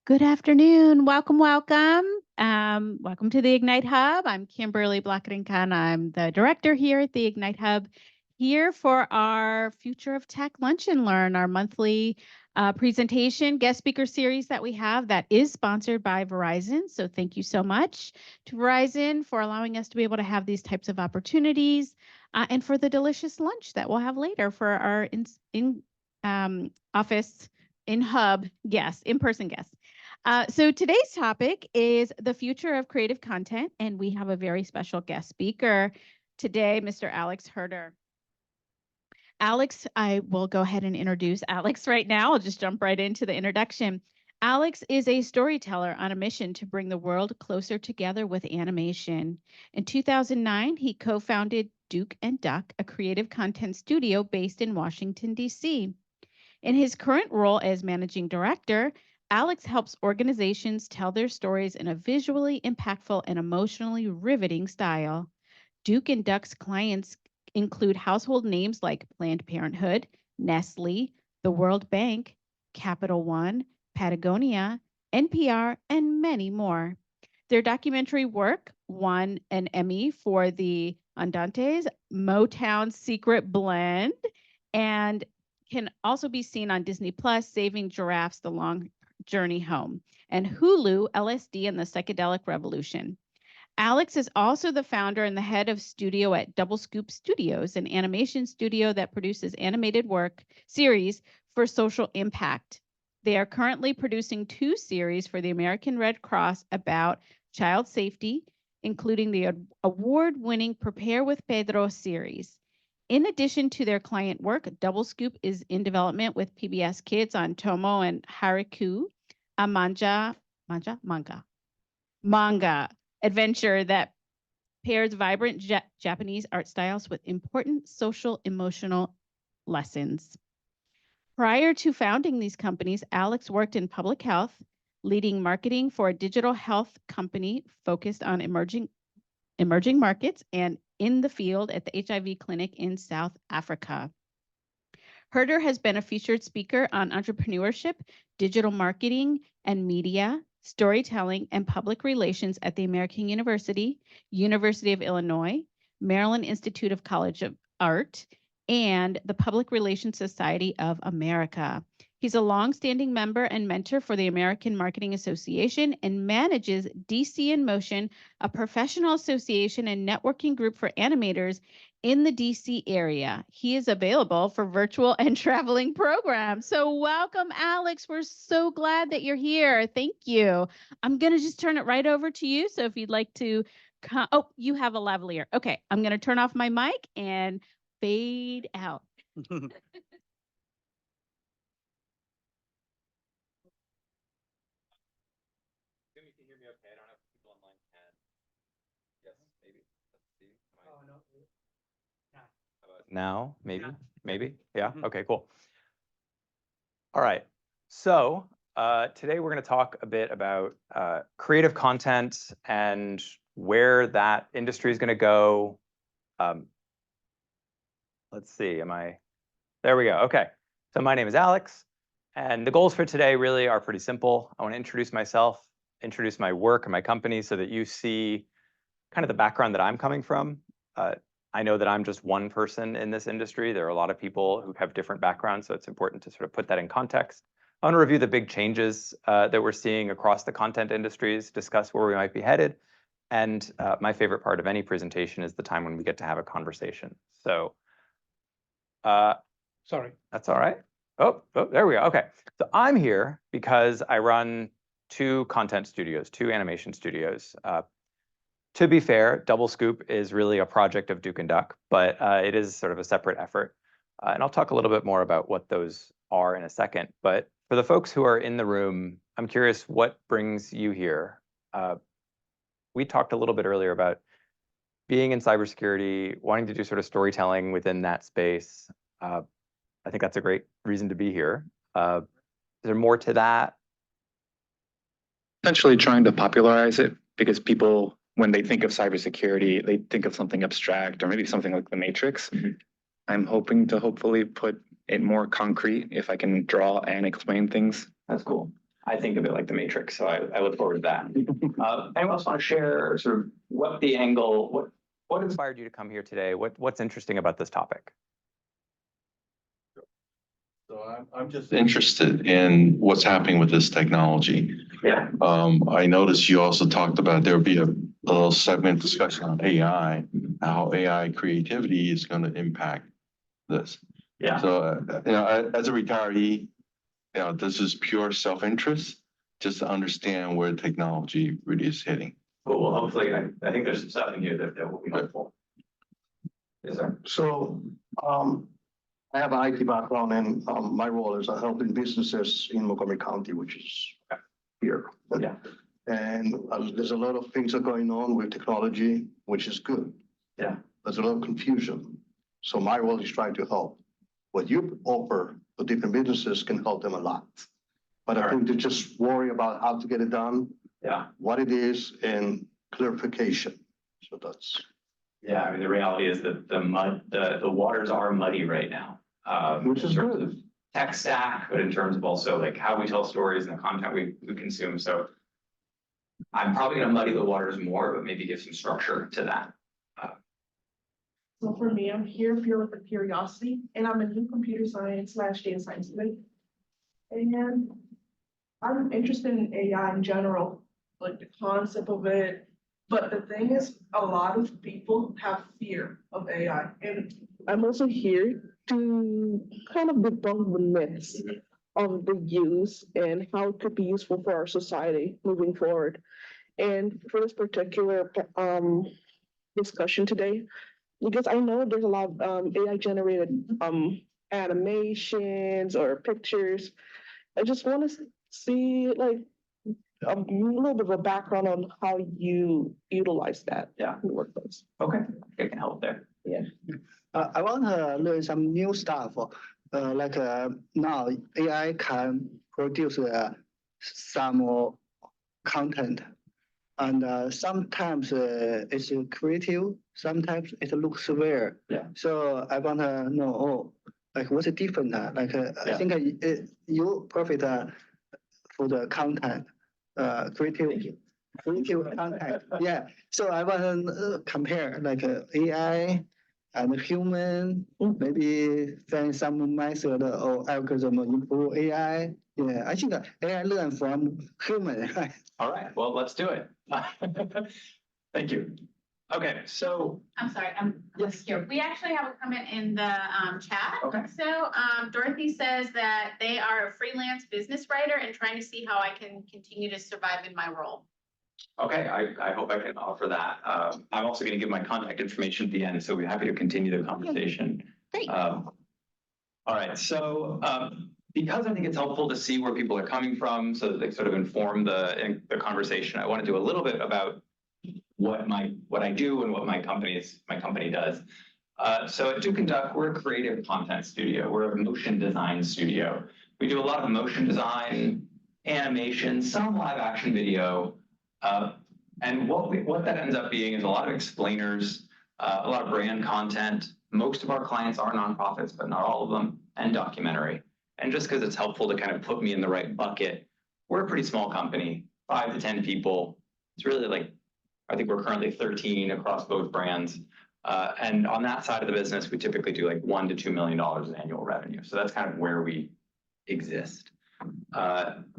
Good afternoon. Welcome. Welcome to the Ignite Hub. I'm Kimberly Blakerinkan. I'm the director here at the Ignite Hub, here for our Future of Tech Lunch and Learn, our monthly presentation guest speaker series that we have that is sponsored by Verizon. So thank you so much to Verizon for allowing us to be able to have these types of opportunities and for the delicious lunch that we'll have later for our office in-hub guests, in-person guests. So today's topic is the future of creative content, and we have a very special guest speaker today, Mr. Alex Herder. Alex, I will go ahead and introduce Alex right now. I'll just jump right into the introduction. Alex is a storyteller on a mission to bring the world closer together with animation. In 2009, he co-founded Duke and Duck, a creative content studio based in Washington, D.C. In his current role as managing director, Alex helps organizations tell their stories in a visually impactful and emotionally riveting style. Duke and Duck's clients include household names like Planned Parenthood, Nestle, the World Bank, Capital One, Patagonia, NPR, and many more. Their documentary work won an Emmy for the Andantes Motown Secret Blend and can also be seen on Disney Plus, Saving Giraffes, The Long Journey Home, and Hulu, LSD and the Psychedelic Revolution. Alex is also the founder and the head of studio at Double Scoop Studios, an animation studio that produces animated work series for social impact. They are currently producing 2 series for the American Red Cross about child safety, including the award-winning Prepare with Pedro series. In addition to their client work, Double Scoop is in development with PBS Kids on Tomo and Hariku, a manga adventure that pairs vibrant Japanese art styles with important social emotional lessons. Prior to founding these companies, Alex worked in public health, leading marketing for a digital health company focused on emerging markets and in the field at the HIV clinic in South Africa. Herder has been a featured speaker on entrepreneurship, digital marketing and media, storytelling, and public relations at the American University, University of Illinois, Maryland Institute of College of Art, and the Public Relations Society of America. He's a longstanding member and mentor for the American Marketing Association and manages DC in Motion, a professional association and networking group for animators in the DC area. He is available for virtual and traveling programs. So welcome, Alex. We're so glad that you're here. Thank you. I'm going to just turn it right over to you. So if you'd like to come, oh, you have a lavalier. Okay, I'm going to turn off my mic and fade out. Now, maybe. Yeah. Okay, cool. All right. So today we're going to talk a bit about creative content and where that industry is going to go. Let's see. There we go. Okay. So my name is Alex, and the goals for today really are pretty simple. I want to introduce myself, introduce my work and my company so that you see kind of the background that I'm coming from. I know that I'm just one person in this industry. There are a lot of people who have different backgrounds, so it's important to sort of put that in context. I want to review the big changes that we're seeing across the content industries, discuss where we might be headed, and my favorite part of any presentation is the time when we get to have a conversation. So, sorry. That's all right. Oh, there we go. Okay, so I'm here because I run 2 content studios, 2 animation studios. To be fair, Double Scoop is really a project of Duke and Duck, but it is sort of a separate effort. And I'll talk a little bit more about what those are in a second. But for the folks who are in the room, I'm curious what brings you here. We talked a little bit earlier about being in cybersecurity, wanting to do sort of storytelling within that space. I think that's a great reason to be here. Is there more to that? Essentially trying to popularize it because people, when they think of cybersecurity, they think of something abstract or maybe something like the Matrix. Mm-hmm. I'm hoping to hopefully put it more concrete if I can draw and explain things. That's cool. I think of it like the Matrix, so I look forward to that. Anyone else want to share sort of what the angle, what inspired you to come here today? What's interesting about this topic? So I'm just interested in what's happening with this technology. Yeah. I noticed you also talked about there'll be a little segment discussion on AI, how AI creativity is going to impact this. Yeah. So, as a retiree, this is pure self-interest, just to understand where technology really is heading. Well, hopefully, I think there's some stuff in here that will be helpful. Yes, sir. So, I have an IT background and, my role is helping businesses in Montgomery County, which is here. Yeah. And there's a lot of things are going on with technology, which is good. Yeah. There's a lot of confusion. So my role is trying to help. What you offer to different businesses can help them a lot. But I think to just worry about how to get it done, Yeah. what it is, and clarification. So that's. Yeah, I mean, the reality is that the waters are muddy right now. Which is in terms good. of tech stack, but in terms of also like how we tell stories and the content we consume. So I'm probably gonna muddy the waters more, but maybe give some structure to that. So for me, I'm here with the curiosity, and I'm a new computer science / data science student. And I'm interested in AI in general, like the concept of it. But the thing is, a lot of people have fear of AI. And I'm also here to kind of debunk the myths of the use and how it could be useful for our society moving forward. And for this particular discussion today, because I know there's a lot of AI generated animations or pictures. I just want to see like a little bit of a background on how you utilize that. Yeah. In the workplace. Okay, I can help there. I want to learn some new stuff. Now AI can produce some content, and sometimes it's creative, sometimes it looks weird. Yeah. So I want to know, like what's the difference? I think you profit for the content, creative content. Yeah. So I want to compare like AI and human, maybe find some method or algorithm improve AI. Yeah, I think AI learn from human, right? All right, well, let's do it. Thank you. Okay, so I'm sorry, I'm Yes. here. We actually have a comment in the chat. Okay. So Dorothy says that they are a freelance business writer and trying to see how I can continue to survive in my role. okay, I hope I can offer that. I'm also going to give my contact information at the end, so we're happy to continue the conversation. Great. All right, so because I think it's helpful to see where people are coming from, so that they sort of inform the conversation, I want to do a little bit about what I do and what my company does. So at Duke and Duck, we're a creative content studio. We're a motion design studio. We do a lot of motion design, animation, some live action video. And what that ends up being is a lot of explainers, a lot of brand content. Most of our clients are nonprofits, but not all of them, and documentary. And just because it's helpful to kind of put me in the right bucket, we're a pretty small company, 5 to 10 people. It's really like, I think we're currently 13 across both brands. And on that side of the business, we typically do like $1 to $2 million in annual revenue. So that's kind of where we exist.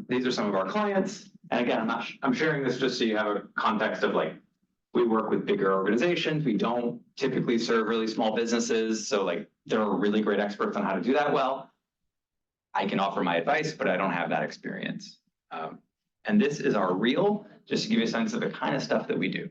These are some of our clients. And again, I'm sharing this just so you have a context of like, we work with bigger organizations. We don't typically serve really small businesses. So like, there are really great experts on how to do that well. I can offer my advice, but I don't have that experience. And this is our reel, just to give you a sense of the kind of stuff that we do.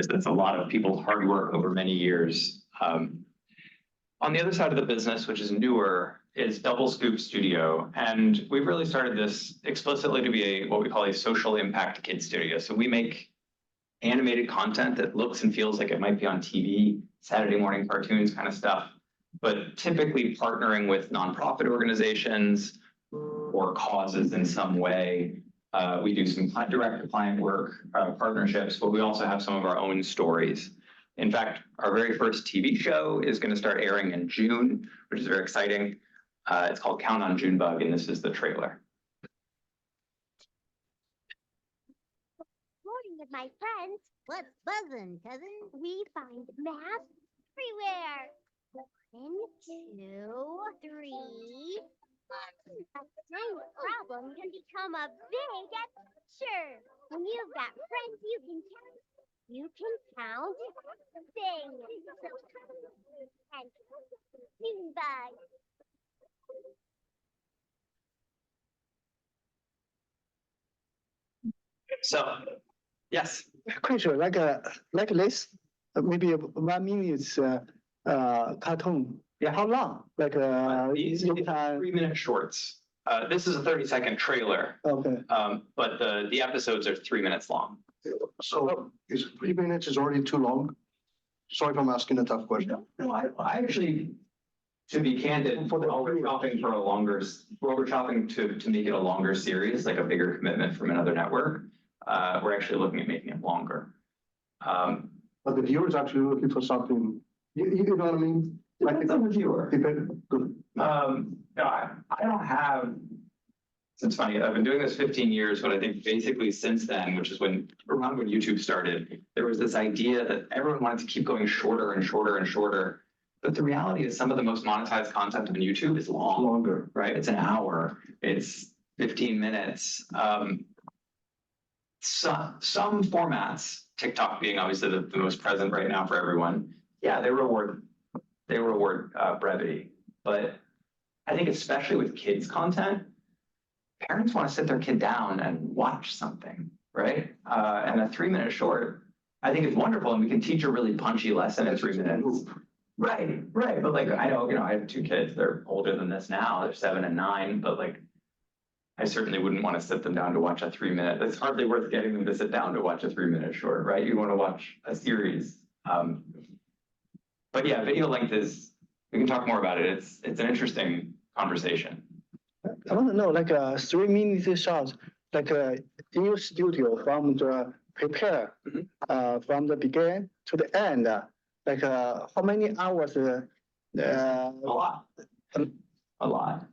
That's a lot of people's hard work over many years. On the other side of the business, which is newer, is Double Scoop Studio. And we've really started this explicitly to be what we call a social impact kid studio. So we make animated content that looks and feels like it might be on TV, Saturday morning cartoons kind of stuff, but typically partnering with nonprofit organizations or causes in some way. We do some direct client work, partnerships, but we also have some of our own stories. In fact, our very first TV show is going to start airing in June, which is very exciting. It's called Count on Junebug, and this is the trailer. Morning with my friends. What's buzzing, cousin? We find math everywhere. 1, 2, 3. A tiny problem can become a big adventure. When you've got friends you can count things. And Junebug. So, yes. Question like this, maybe a 1 minute cartoon. Yeah. How long? Like These you are can. 3-minute shorts. This is a 30-second trailer, Okay. but the episodes are 3 minutes long. So is 3 minutes is already too long? Sorry if I'm asking a tough question. No, I actually, to be candid, while we're shopping for a longer, while we're shopping to make it a longer series, like a bigger commitment from another network, we're actually looking at making it longer. But the viewer is actually looking for something, you know what I mean? Like Depends on the viewer. Good. No, I don't have, it's funny, I've been doing this 15 years, but I think basically since then, which is around when YouTube started, there was this idea that everyone wanted to keep going shorter and shorter and shorter. But the reality is some of the most monetized content on YouTube is long, Longer. right? It's an hour, it's 15 minutes. Some formats, TikTok being obviously the most present right now for everyone, yeah, they reward brevity. But I think especially with kids content, parents want to sit their kid down and watch something, right? And a 3-minute short, I think is wonderful, and we can teach a really punchy lesson in 3 minutes. Right. But like, I know, I have 2 kids, they're older than this now, they're 7 and 9, but like, I certainly wouldn't want to sit them down to watch a 3-minute. It's hardly worth getting them to sit down to watch a 3-minute short, right? You want to watch a series. But yeah, video length we can talk more about it. It's an interesting conversation. I want to know, like 3 minute shots, like in your studio from the prepare, from the beginning to the end, like how many hours? A lot. A lot.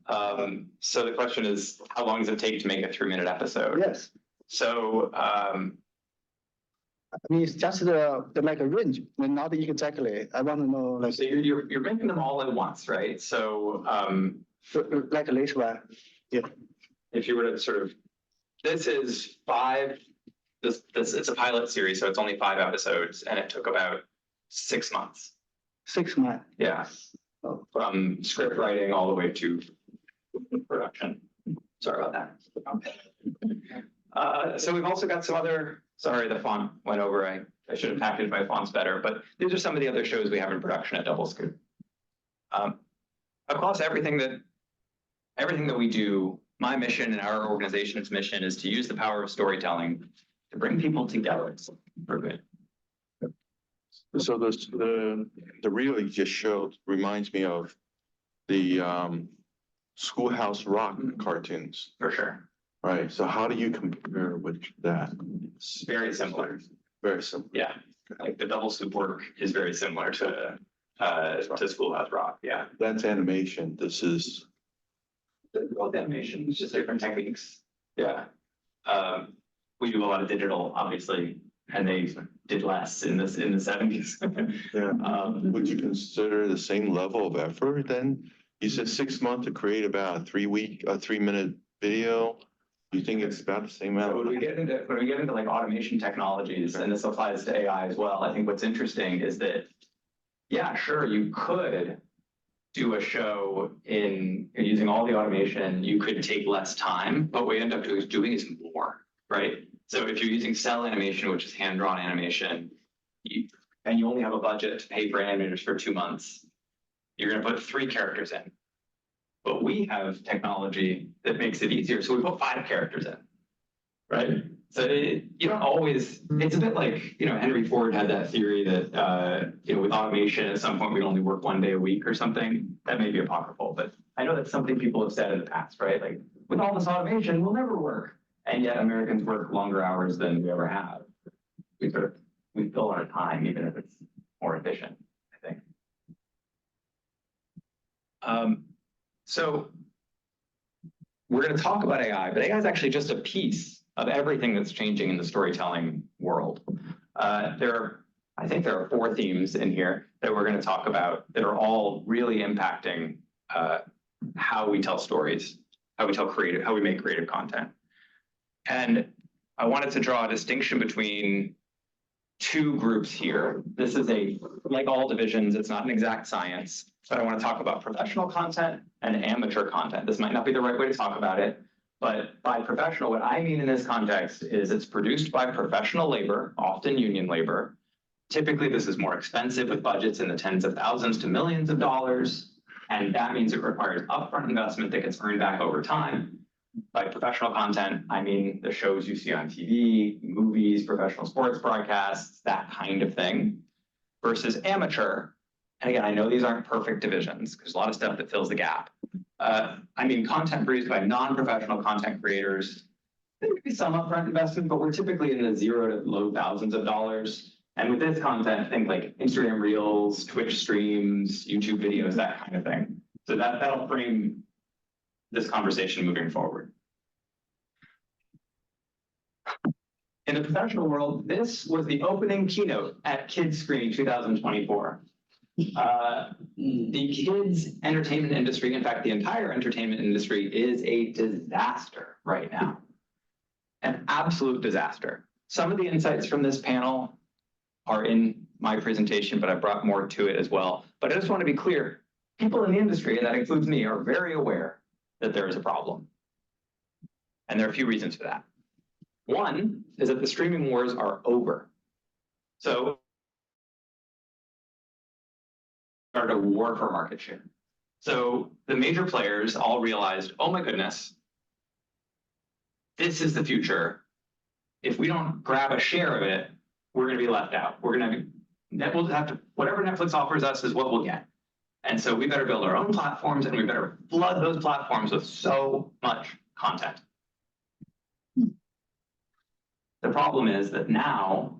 So the question is, how long does it take to make a 3-minute episode? Yes. So, I mean, it's just the like a range, but not exactly. I want to know like so you're making them all at once, right? So, like this one. Yeah. if you were to sort of, this is 5. This it's a pilot series, so it's only 5 episodes, and it took about 6 months. 6 months. Yeah. Oh. From script writing all the way to production. Sorry about that. So we've also got some other, sorry, the font went over. I should have packaged my fonts better, but these are some of the other shows we have in production at Double Scoop. Across everything that we do, my mission and our organization's mission is to use the power of storytelling to bring people together for good. So the reel you just showed reminds me of the Schoolhouse Rock cartoons, For sure. right? So how do you compare with that? It's very similar. Very simple. Yeah. Like the Double Scoop work is very similar to Schoolhouse Rock. Yeah. That's animation. This is, Both animation, it's just different techniques. Yeah. We do a lot of digital, obviously, and did less in the 70s. Would you consider the same level of effort then? You said 6 months to create about a 3-minute video. You think it's about the same amount? When we get into like automation technologies, and this applies to AI as well, I think what's interesting is that, yeah, sure, you could do a show in using all the automation, you could take less time, but what you end up doing is more, right? So if you're using cell animation, which is hand-drawn animation, and you only have a budget to pay for animators for 2 months, you're going to put 3 characters in. But we have technology that makes it easier, so we put 5 characters in, right? So you don't always, it's a bit like, Henry Ford had that theory that, with automation, at some point we'd only work 1 day a week or something. That may be apocryphal, but I know that's something people have said in the past, right? Like, with all this automation, we'll never work. And yet Americans work longer hours than we ever have. We fill our time, even if it's more efficient, I think. So we're going to talk about AI, but AI is actually just a piece of everything that's changing in the storytelling world. I think there are 4 themes in here that we're going to talk about that are all really impacting how we tell stories, how we make creative content. And I wanted to draw a distinction between 2 groups here. This is like all divisions, it's not an exact science, but I want to talk about professional content and amateur content. This might not be the right way to talk about it, but by professional, what I mean in this context is it's produced by professional labor, often union labor. Typically, this is more expensive with budgets in the tens of thousands to millions of dollars. And that means it requires upfront investment that gets earned back over time. By professional content, I mean the shows you see on TV, movies, professional sports broadcasts, that kind of thing, versus amateur. And again, I know these aren't perfect divisions. There's a lot of stuff that fills the gap. I mean, content produced by non-professional content creators, there could be some upfront investment, but we're typically in the 0 to low thousands of dollars. And with this content, think like Instagram Reels, Twitch streams, YouTube videos, that kind of thing. So that'll frame this conversation moving forward. In the professional world, this was the opening keynote at Kidscreen 2024. The kids entertainment industry, in fact, the entire entertainment industry is a disaster right now. An absolute disaster. Some of the insights from this panel are in my presentation, but I brought more to it as well. But I just want to be clear, people in the industry, and that includes me, are very aware that there is a problem. And there are a few reasons for that. One is that the streaming wars are over. So started a war for market share. So the major players all realized, oh my goodness, this is the future. If we don't grab a share of it, we're going to be left out. We'll have to, whatever Netflix offers us is what we'll get. And so we better build our own platforms, and we better flood those platforms with so much content. The problem is that now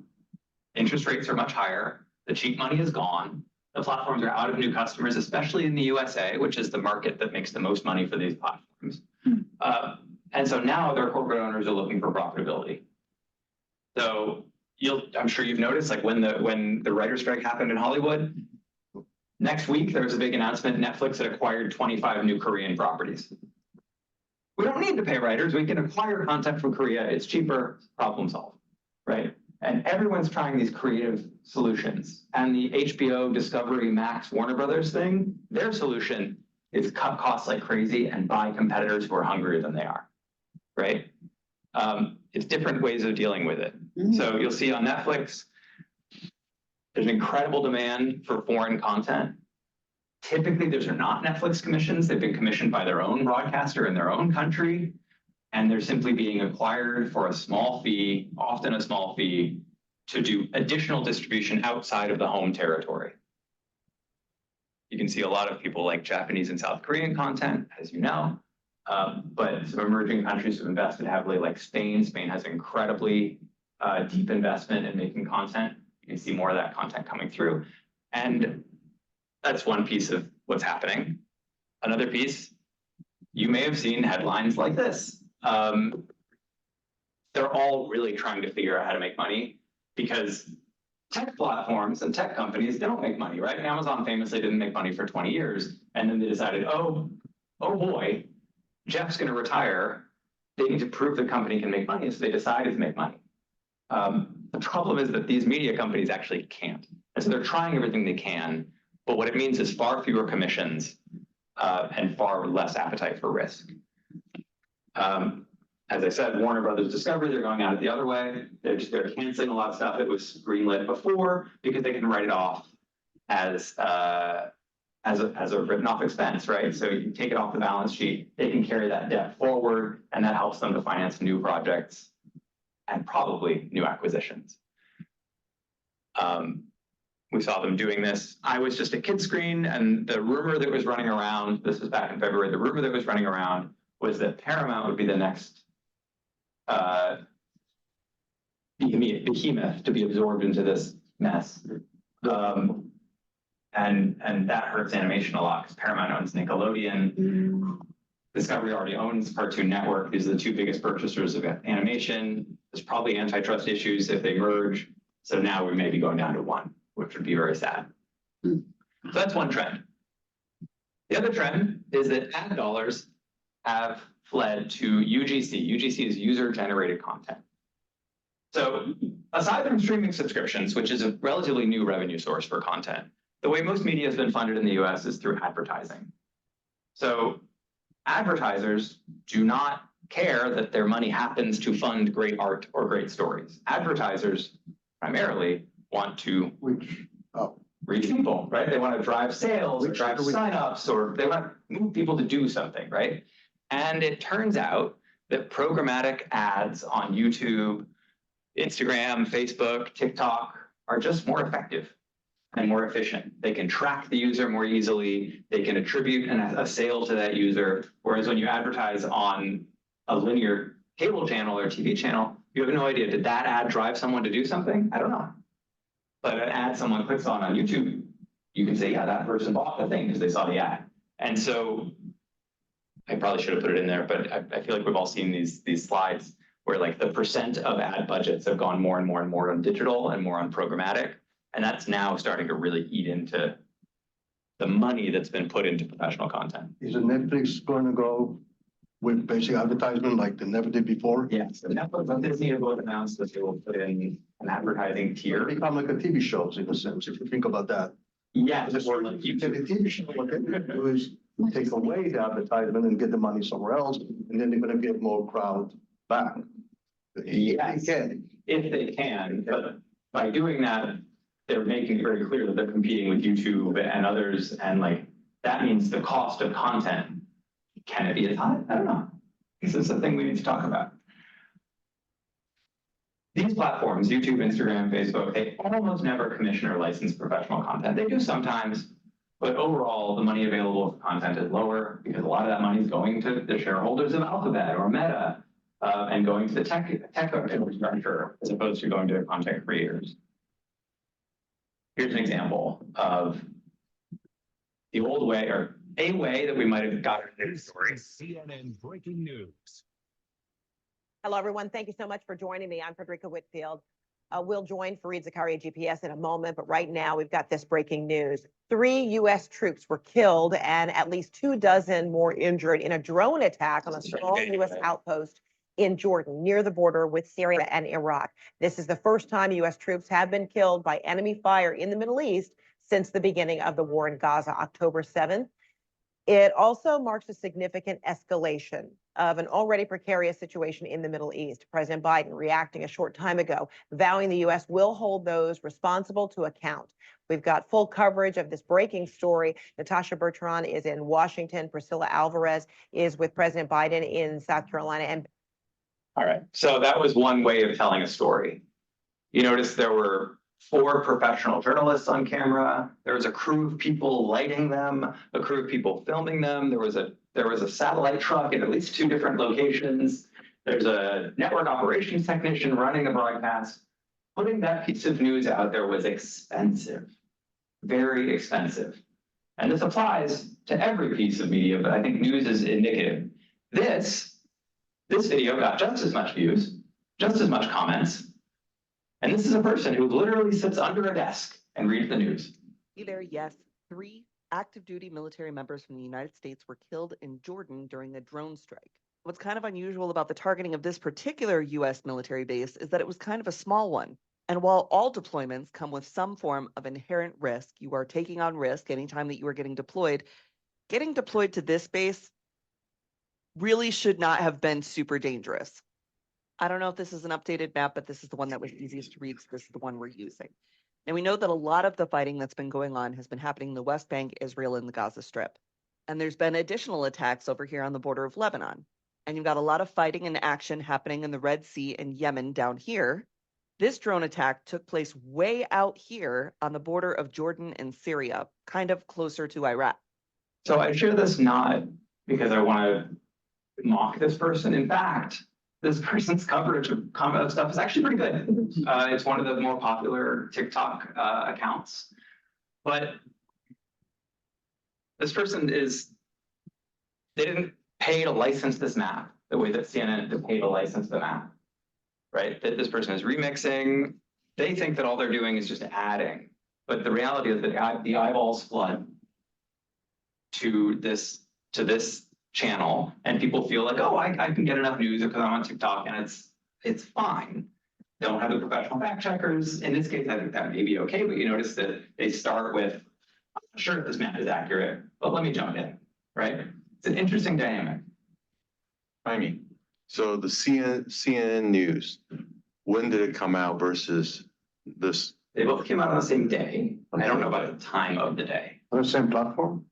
interest rates are much higher. The cheap money is gone. The platforms are out of new customers, especially in the USA, which is the market that makes the most money for these platforms. And so now their corporate owners are looking for profitability. So I'm sure you've noticed, like when the writer's strike happened in Hollywood, next week there was a big announcement. Netflix had acquired 25 new Korean properties. We don't need to pay writers. We can acquire content from Korea. It's cheaper, problem solved, right? And everyone's trying these creative solutions. And the HBO, Discovery, Max, Warner Brothers thing, their solution is cut costs like crazy and buy competitors who are hungrier than they are, right? It's different ways of dealing with it. So you'll see on Netflix, there's an incredible demand for foreign content. Typically, those are not Netflix commissions. They've been commissioned by their own broadcaster in their own country, and they're simply being acquired for a small fee, often a small fee, to do additional distribution outside of the home territory. You can see a lot of people like Japanese and South Korean content, as you know, but some emerging countries have invested heavily, like Spain. Spain has incredibly deep investment in making content. You can see more of that content coming through. And that's one piece of what's happening. Another piece, you may have seen headlines like this. They're all really trying to figure out how to make money because tech platforms and tech companies don't make money, right? Amazon famously didn't make money for 20 years. And then they decided, oh boy, Jeff's going to retire. They need to prove the company can make money. So they decided to make money. The problem is that these media companies actually can't. And so they're trying everything they can. But what it means is far fewer commissions and far less appetite for risk. As I said, Warner Brothers Discovery, they're going at it the other way. They're canceling a lot of stuff that was greenlit before because they can write it off as a written off expense, right? So you can take it off the balance sheet, they can carry that debt forward, and that helps them to finance new projects and probably new acquisitions. We saw them doing this. I was just a kid screen, and the rumor that was running around, this was back in February, the rumor that was running around was that Paramount would be the next behemoth to be absorbed into this mess. And that hurts animation a lot because Paramount owns Nickelodeon. Discovery already owns Cartoon Network. These are the two biggest purchasers of animation. There's probably antitrust issues if they merge. So now we may be going down to one, which would be very sad. So that's one trend. The other trend is that ad dollars have fled to UGC. UGC is user-generated content. So aside from streaming subscriptions, which is a relatively new revenue source for content, the way most media has been funded in the US is through advertising. So advertisers do not care that their money happens to fund great art or great stories. Advertisers primarily want to reach people, right? They want to drive sales or drive signups, or they want to move people to do something, right? And it turns out that programmatic ads on YouTube, Instagram, Facebook, TikTok are just more effective and more efficient. They can track the user more easily. They can attribute a sale to that user. Whereas when you advertise on a linear cable channel or TV channel, you have no idea, did that ad drive someone to do something? I don't know. But an ad someone clicks on YouTube, you can say, yeah, that person bought the thing because they saw the ad. And so I probably should have put it in there, but I feel like we've all seen these slides where like the percent of ad budgets have gone more and more and more on digital and more on programmatic. And that's now starting to really eat into the money that's been put into professional content. Is Netflix going to go with basic advertisement like they never did before? Yes, so Netflix and Disney have both announced that they will put in an advertising tier. Become like a TV shows in a sense, if you think about that. Yes, Just or like you get a YouTube. TV show, what they do is take away the advertisement and get the money somewhere else, and then they're gonna get more crowd back. Yes. They can. If they can, but by doing that, they're making it very clear that they're competing with YouTube and others, and like that means the cost of content, can it be as high? I don't know. This is something we need to talk about. These platforms, YouTube, Instagram, Facebook, they almost never commission or license professional content. They do sometimes, but overall, the money available for content is lower because a lot of that money is going to the shareholders of Alphabet or Meta and going to the tech infrastructure as opposed to going to content creators. Here's an example of the old way, or a way that we might have gotten this story. CNN breaking news. Hello, everyone. Thank you so much for joining me. I'm Frederica Whitfield. We'll join Fareed Zakaria GPS in a moment, but right now we've got this breaking news. 3 U.S. troops were killed and at least 24 more injured in a drone attack on a small U.S. outpost in Jordan, near the border with Syria and Iraq. This is the first time U.S. troops have been killed by enemy fire in the Middle East since the beginning of the war in Gaza, October 7th. It also marks a significant escalation of an already precarious situation in the Middle East. President Biden reacting a short time ago, vowing the U.S. will hold those responsible to account. We've got full coverage of this breaking story. Natasha Bertrand is in Washington. Priscilla Alvarez is with President Biden in South Carolina. And All right, so that was one way of telling a story. You notice there were 4 professional journalists on camera. There was a crew of people lighting them, a crew of people filming them. There was a satellite truck in at least 2 different locations. There's a network operations technician running the broadcast. Putting that piece of news out there was expensive, very expensive. And this applies to every piece of media, but I think news is indicative. This video got just as much views, just as much comments, And this is a person who literally sits under a desk and reads the news. There, yes, 3 active duty military members from the United States were killed in Jordan during a drone strike. What's kind of unusual about the targeting of this particular US military base is that it was kind of a small one. And while all deployments come with some form of inherent risk, you are taking on risk anytime that you are getting deployed to this base really should not have been super dangerous. I don't know if this is an updated map, but this is the one that was easiest to read, so this is the one we're using. And we know that a lot of the fighting that's been going on has been happening in the West Bank, Israel, and the Gaza Strip. And there's been additional attacks over here on the border of Lebanon. And you've got a lot of fighting and action happening in the Red Sea and Yemen down here. This drone attack took place way out here on the border of Jordan and Syria, kind of closer to Iraq. So I share this not because I want to mock this person. In fact, this person's coverage of combat stuff is actually pretty good. It's one of the more popular TikTok accounts. But this person they didn't pay to license this map the way that CNN did pay to license the map, right? That this person is remixing. They think that all they're doing is just adding. But the reality is that the eyeballs flood to this channel, and people feel like, oh, I can get enough news because I'm on TikTok, and it's fine. They don't have the professional fact checkers. In this case, I think that may be okay, but you notice that they start with, I'm not sure if this map is accurate, but let me jump in, right? It's an interesting dynamic. I mean, so the CNN News, when did it come out versus this? They both came out on the same day. I don't know about the time of the day. On the same platform?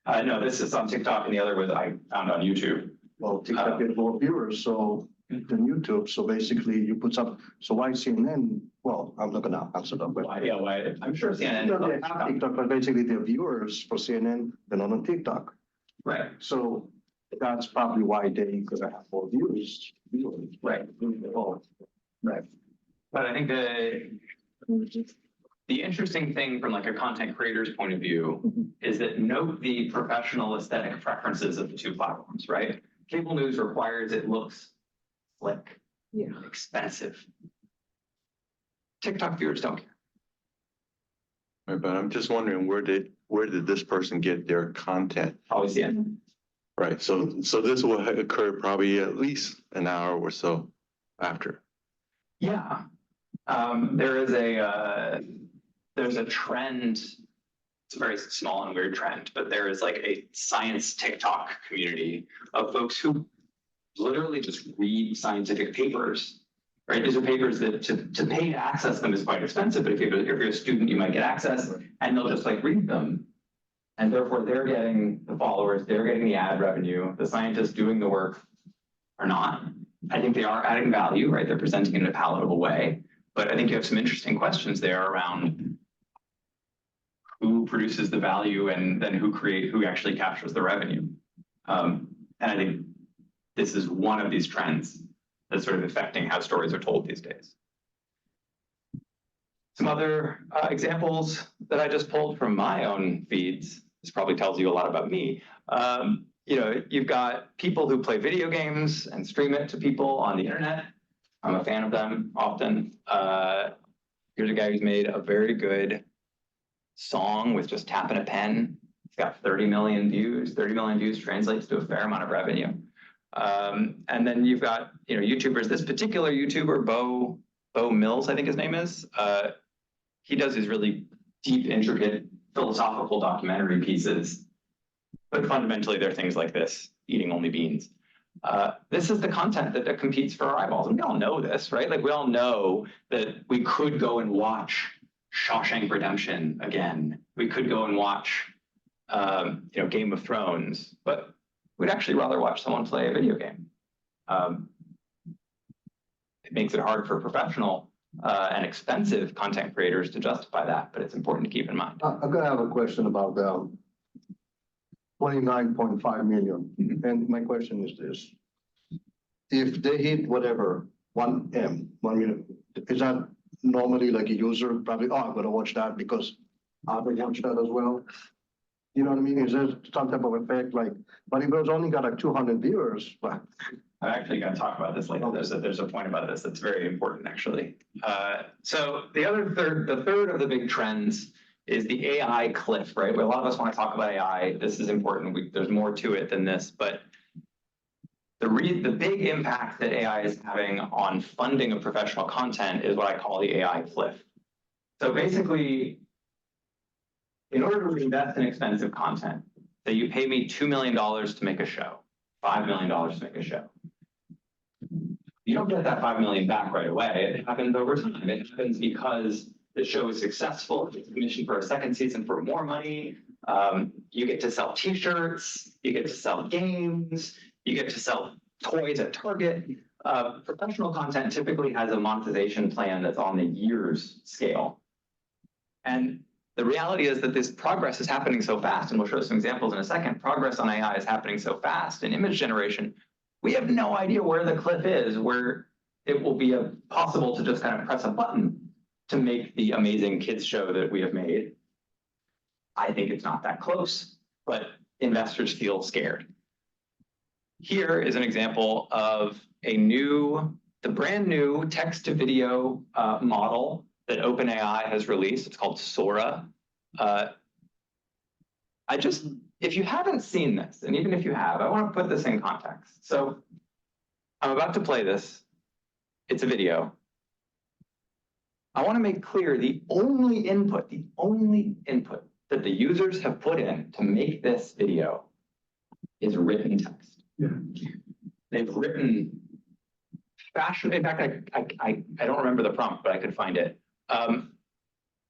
No, this is on TikTok, and the other was I found on YouTube. Well, TikTok gets more viewers, so than YouTube. So basically you put some, so why CNN? Well, I'm not gonna answer that, but. Why? I'm sure CNN. No, they have TikTok, but basically their viewers for CNN, they're not on TikTok. Right. So that's probably why they could have more views. Right. Oh, right. But I think the interesting thing from like a content creator's point of view is that note the professional aesthetic preferences of the two platforms, right? Cable news requires it looks slick, expensive. TikTok viewers don't care. Right, but I'm just wondering, where did this person get their content? Always see it. Right, so this will occur probably at least an hour or so after. Yeah. There's a trend. It's a very small and weird trend, but there is like a science TikTok community of folks who literally just read scientific papers, right? These are papers that to pay to access them is quite expensive, but if you're a student, you might get access, and they'll just like read them. And therefore they're getting the followers, they're getting the ad revenue, the scientists doing the work are not. I think they are adding value, right? They're presenting it in a palatable way, but I think you have some interesting questions there around who produces the value and then who actually captures the revenue. And I think this is one of these trends that's sort of affecting how stories are told these days. Some other examples that I just pulled from my own feeds. This probably tells you a lot about me. You've got people who play video games and stream it to people on the internet. I'm a fan of them often. Here's a guy who's made a very good song with just tapping a pen. It's got 30 million views. 30 million views translates to a fair amount of revenue. And then you've got YouTubers. This particular YouTuber, Bo Mills, I think his name is. He does these really deep, intricate philosophical documentary pieces. But fundamentally, they're things like this, eating only beans. This is the content that competes for our eyeballs. And we all know this, right? Like we all know that we could go and watch Shawshank Redemption again. We could go and watch, Game of Thrones, but we'd actually rather watch someone play a video game. It makes it hard for professional and expensive content creators to justify that, but it's important to keep in mind. I'm gonna have a question about 29.5 million. And my question is this. If they hit whatever, 1 million, is that normally like a user probably, I'm gonna watch that because I would watch that as well? You know what I mean? Is there some type of effect like, but if it's only got like 200 viewers, but I'm actually going to talk about this later. There's a point about this that's very important, actually. So the third of the big trends is the AI cliff, right? Where a lot of us want to talk about AI. This is important. There's more to it than this, but the big impact that AI is having on funding of professional content is what I call the AI cliff. So basically, in order to invest in expensive content, that you pay me $2 million to make a show, $5 million to make a show. You don't get that 5 million back right away. It happens over time. It happens because the show is successful. It's commissioned for a second season for more money. You get to sell T-shirts. You get to sell games. You get to sell toys at Target. Professional content typically has a monetization plan that's on the years scale. And the reality is that this progress is happening so fast, and we'll show some examples in a second. Progress on AI is happening so fast in image generation. We have no idea where the cliff is, where it will be possible to just kind of press a button to make the amazing kids show that we have made. I think it's not that close, but investors feel scared. Here is an example of the brand new text-to-video model that OpenAI has released. It's called Sora. If you haven't seen this, and even if you have, I want to put this in context. So I'm about to play this. It's a video. I want to make clear the only input that the users have put in to make this video is written text. Yeah. They've written fashion. In fact, I don't remember the prompt, but I could find it.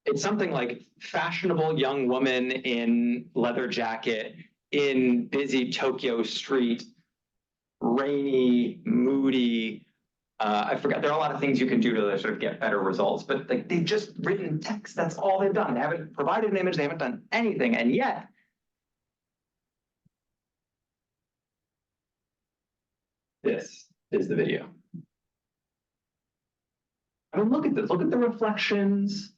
It's something like fashionable young woman in leather jacket in busy Tokyo street, rainy, moody. I forgot, there are a lot of things you can do to sort of get better results, but like they've just written text. That's all they've done. They haven't provided an image. They haven't done anything. And yet, this is the video. I mean, look at this. Look at the reflections.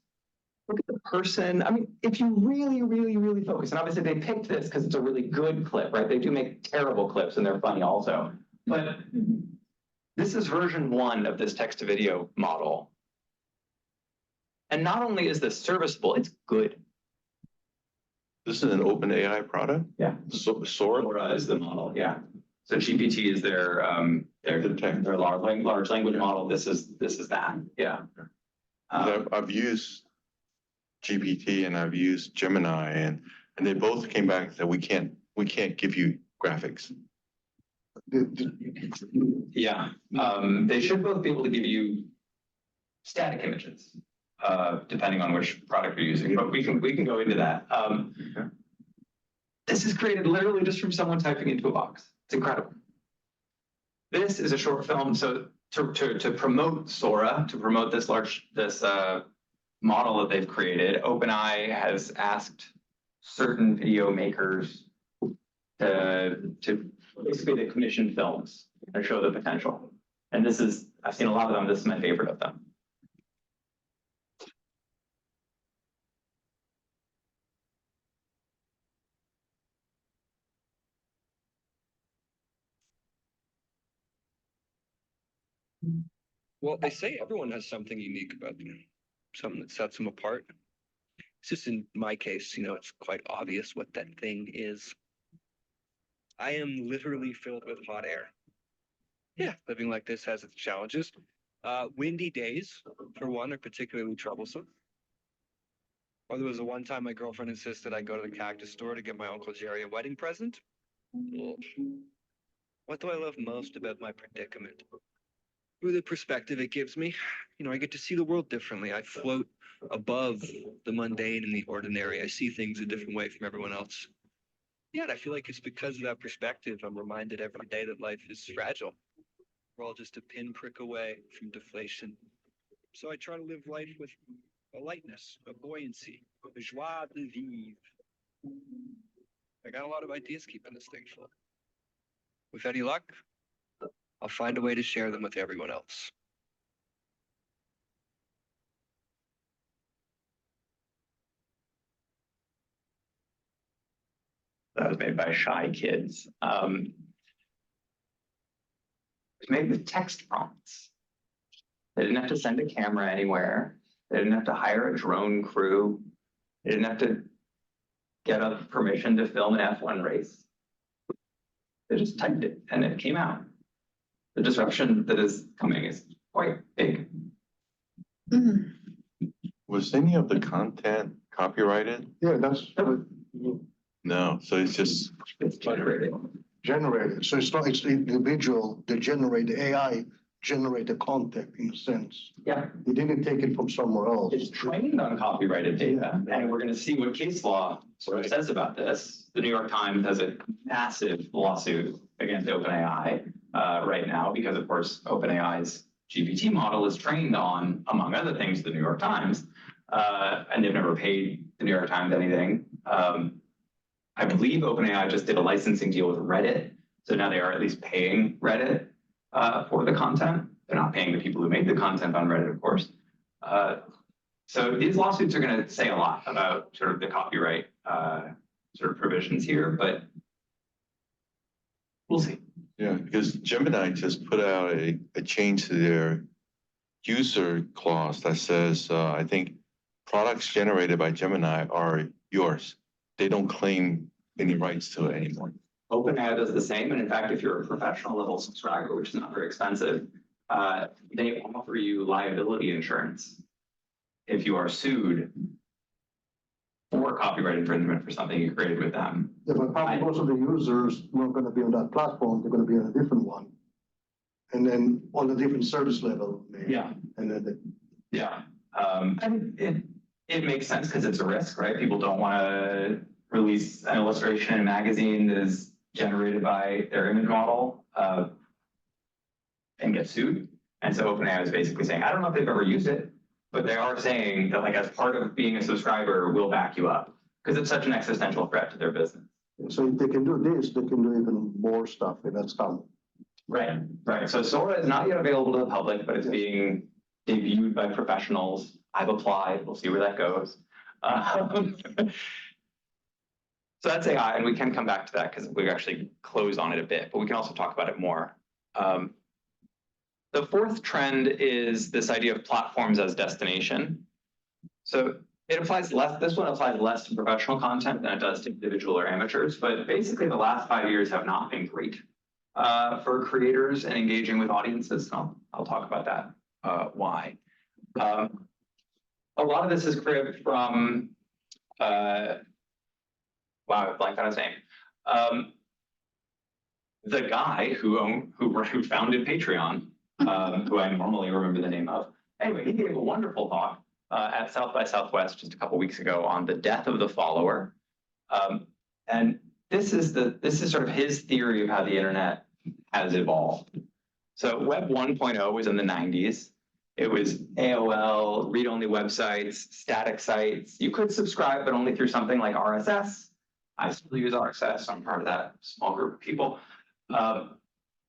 Look at the person. I mean, if you really, really, really focus, and obviously they picked this because it's a really good clip, right? They do make terrible clips and they're funny also. But this is version 1 of this text-to-video model. And not only is this serviceable, it's good. This is an OpenAI product? Yeah. Sora? Sora is the model, yeah. So GPT is their large language model. This is that, yeah. I've used GPT and I've used Gemini, and they both came back that we can't give you graphics. Yeah, they should both be able to give you static images, depending on which product you're using. But we can go into that. This is created literally just from someone typing into a box. It's incredible. This is a short film. So to promote Sora, to promote this model that they've created, OpenAI has asked certain video makers to basically commission films and show the potential. And I've seen a lot of them. This is my favorite of them. Well, they say everyone has something unique about them, something that sets them apart. It's just in my case, it's quite obvious what that thing is. I am literally filled with hot air. Yeah, living like this has its challenges. Windy days, for one, are particularly troublesome. Or there was one time my girlfriend insisted I go to the cactus store to get my Uncle Jerry a wedding present. Ugh. What do I love most about my predicament? Through the perspective it gives me, I get to see the world differently. I float above the mundane and the ordinary. I see things a different way from everyone else. Yeah, and I feel like it's because of that perspective I'm reminded every day that life is fragile. We're all just a pinprick away from deflation. So I try to live life with a lightness, a buoyancy, a joie de vivre. I got a lot of ideas keeping this thing full. With any luck, I'll find a way to share them with everyone else. that was made by Shy Kids. It was made with text prompts. They didn't have to send a camera anywhere. They didn't have to hire a drone crew. They didn't have to get a permission to film an F1 race. They just typed it and it came out. The disruption that is coming is quite big. Was any of the content copyrighted? Yeah, that's No, so it's just, It's generated. generated. So it's not, it's the individual, they generate, the AI generate the content in a sense. Yeah, They didn't take it from somewhere else. it's trained on copyrighted data, and we're gonna see what case law sort of says about this. The New York Times has a massive lawsuit against OpenAI right now, because of course, OpenAI's GPT model is trained on, among other things, the New York Times, and they've never paid the New York Times anything. I believe OpenAI just did a licensing deal with Reddit, so now they are at least paying Reddit for the content. They're not paying the people who made the content on Reddit, of course. So these lawsuits are going to say a lot about sort of the copyright sort of provisions here, but we'll see. yeah, because Gemini just put out a change to their user clause that says, I think products generated by Gemini are yours. They don't claim any rights to it anymore. OpenAI does the same, and in fact, if you're a professional level subscriber, which is not very expensive, they offer you liability insurance if you are sued for copyright infringement for something you created with them. Yeah, but probably most of the users not gonna be on that platform, they're gonna be on a different one. And then on a different service level. maybe. Yeah. And then, Yeah, and it makes sense because it's a risk, right? People don't want to release an illustration in a magazine that is generated by their image model and get sued. And so OpenAI is basically saying, I don't know if they've ever used it, but they are saying that, like, as part of being a subscriber, we'll back you up because it's such an existential threat to their business. so if they can do this, they can do even more stuff, and that's coming. Right, right. So Sora is not yet available to the public, but it's being debuted by professionals. I've applied. We'll see where that goes. So that's AI, and we can come back to that because we actually close on it a bit, but we can also talk about it more. The fourth trend is this idea of platforms as destination. So it applies less, this one applies less to professional content than it does to individual or amateurs, but basically the last 5 years have not been great for creators and engaging with audiences. And I'll talk about that, why. A lot of this is cribbed from, wow, I blanked on his name. The guy who founded Patreon, who I normally remember the name of. Anyway, he gave a wonderful talk at South by Southwest just a couple weeks ago on the death of the follower. And this is sort of his theory of how the internet has evolved. So Web 1.0 was in the 90s. It was AOL, read-only websites, static sites. You could subscribe, but only through something like RSS. I still use RSS. I'm part of that small group of people.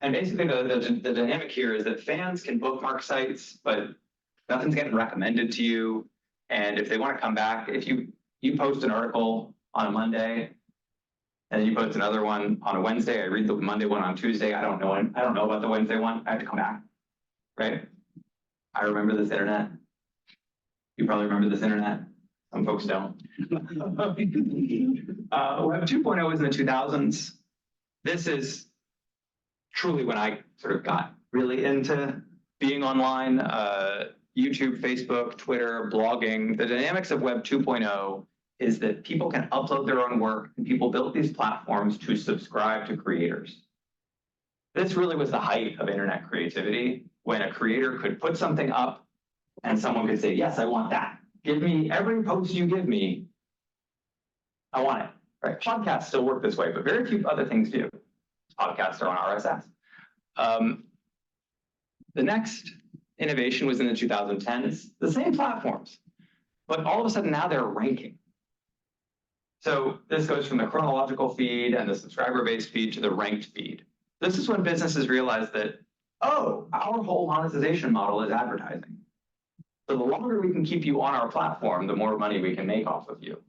And basically the dynamic here is that fans can bookmark sites, but nothing's getting recommended to you. And if they want to come back, if you post an article on a Monday, and you post another one on a Wednesday, I read the Monday one on Tuesday, I don't know about the Wednesday one, I have to come back, right? I remember this internet. You probably remember this internet. Some folks don't. Web 2.0 was in the 2000s. This is truly when I sort of got really into being online, YouTube, Facebook, Twitter, blogging. The dynamics of Web 2.0 is that people can upload their own work, and people built these platforms to subscribe to creators. This really was the height of internet creativity, when a creator could put something up and someone could say, yes, I want that. Give me every post you give me. I want it, right? Podcasts still work this way, but very few other things do. Podcasts are on RSS. The next innovation was in the 2010s, the same platforms, but all of a sudden now they're ranking. So this goes from the chronological feed and the subscriber-based feed to the ranked feed. This is when businesses realize that, oh, our whole monetization model is advertising. So the longer we can keep you on our platform, the more money we can make off of you.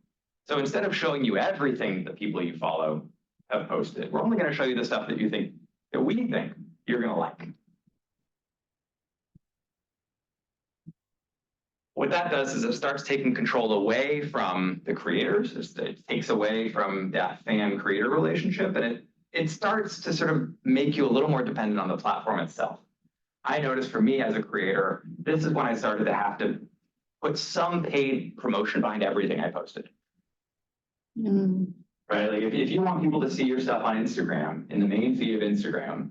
So instead of showing you everything that people you follow have posted, we're only going to show you the stuff that we think you're going to like. What that does is it starts taking control away from the creators. It takes away from that fan-creator relationship, and it starts to sort of make you a little more dependent on the platform itself. I noticed for me as a creator, this is when I started to have to put some paid promotion behind everything I posted. Right? Like if you want people to see your stuff on Instagram, in the main feed of Instagram,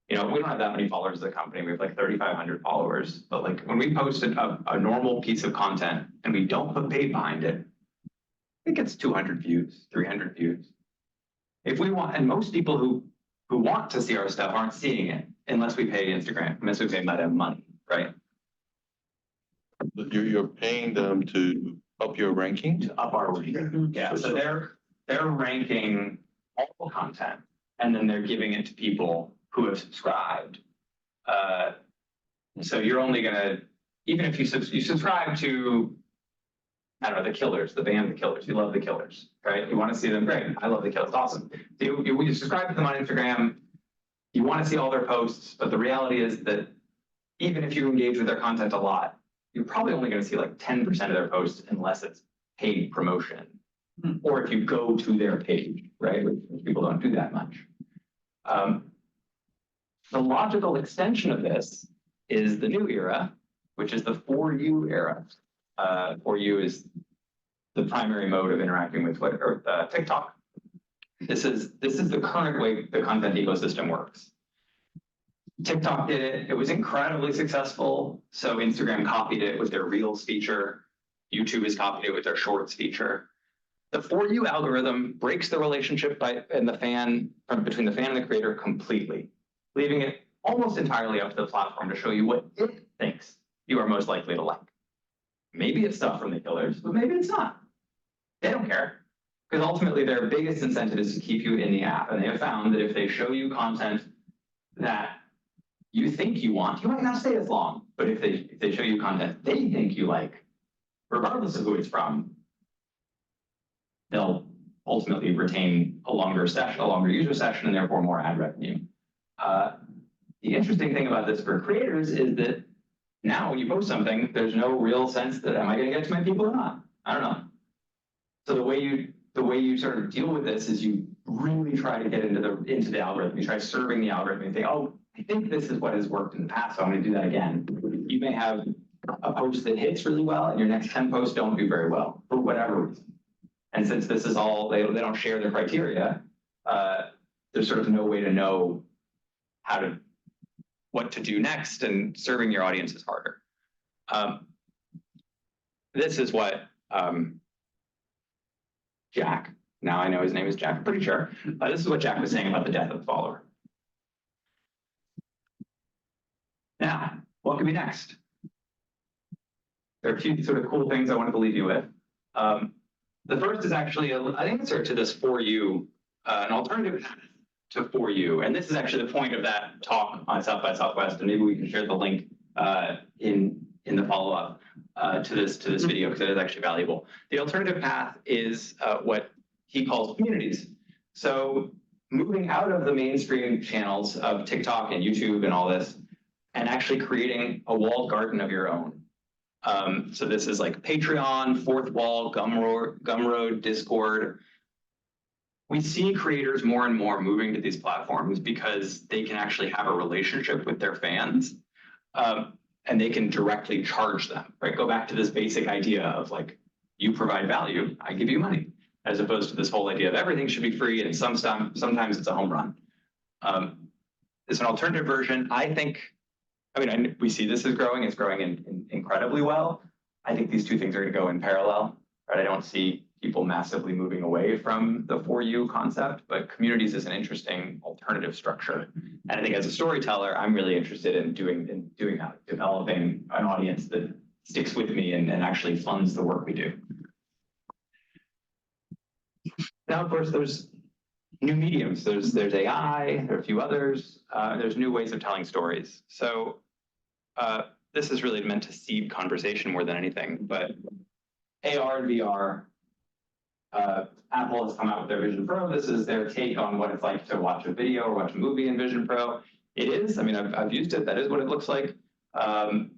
you know, we don't have that many followers as a company. We have like 3,500 followers. But like when we post a normal piece of content and we don't put paid behind it, it gets 200 views, 300 views. If we want, and most people who want to see our stuff aren't seeing it unless we pay Instagram, unless we pay them money, right? You're paying them to up your ranking? To up our ranking. Yeah, so they're ranking all content and then they're giving it to people who have subscribed. So you're only gonna, even if you subscribe to, I don't know, The Killers, the band The Killers, you love The Killers, right? You wanna see them, great, I love The Killers, awesome. So you subscribe to them on Instagram, you wanna see all their posts, but the reality is that even if you engage with their content a lot, you're probably only gonna see like 10% of their posts unless it's paid promotion. Or if you go to their page, right? Which people don't do that much. The logical extension of this is the new era, which is the For You era. For You is the primary mode of interacting with Twitter or TikTok. This is the current way the content ecosystem works. TikTok did it. It was incredibly successful. So Instagram copied it with their Reels feature. YouTube has copied it with their Shorts feature. The For You algorithm breaks the relationship between the fan and the creator completely, leaving it almost entirely up to the platform to show you what it thinks you are most likely to like. Maybe it's stuff from The Killers, but maybe it's not. They don't care, because ultimately their biggest incentive is to keep you in the app. And they have found that if they show you content that you think you want, you might not stay as long. But if they show you content they think you like, regardless of who it's from, they'll ultimately retain a longer user session, and therefore more ad revenue. The interesting thing about this for creators is that now when you post something, there's no real sense that am I going to get to my people or not? I don't know. So the way you sort of deal with this is you really try to get into the algorithm. You try serving the algorithm and think, oh, I think this is what has worked in the past, so I'm going to do that again. You may have a post that hits really well, and your next 10 posts don't do very well for whatever reason. And since this is all, they don't share the criteria, there's sort of no way to know what to do next, and serving your audience is harder. This is what Jack, now I know his name is Jack, I'm pretty sure. This is what Jack was saying about the death of the follower. Now, what could be next? There are a few sort of cool things I wanted to leave you with. The first is actually an answer to this For You, an alternative to For You. And this is actually the point of that talk on South by Southwest, and maybe we can share the link in the follow-up to this video, because it is actually valuable. The alternative path is what he calls communities. So moving out of the mainstream channels of TikTok and YouTube and all this, and actually creating a walled garden of your own. So this is like Patreon, Fourth Wall, Gumroad, Discord. We see creators more and more moving to these platforms because they can actually have a relationship with their fans, and they can directly charge them, right? Go back to this basic idea of like, you provide value, I give you money, as opposed to this whole idea of everything should be free, and sometimes it's a home run. It's an alternative version. We see this is growing. It's growing incredibly well. I think these two things are going to go in parallel, right? I don't see people massively moving away from the For You concept, but communities is an interesting alternative structure. And I think as a storyteller, I'm really interested in doing that, developing an audience that sticks with me and actually funds the work we do. Now, of course, there's new mediums. There's AI, there are a few others. There's new ways of telling stories. So this is really meant to seed conversation more than anything, but AR and VR Apple has come out with their Vision Pro. This is their take on what it's like to watch a video or watch a movie in Vision Pro. It is, I mean, I've used it. That is what it looks like. I'm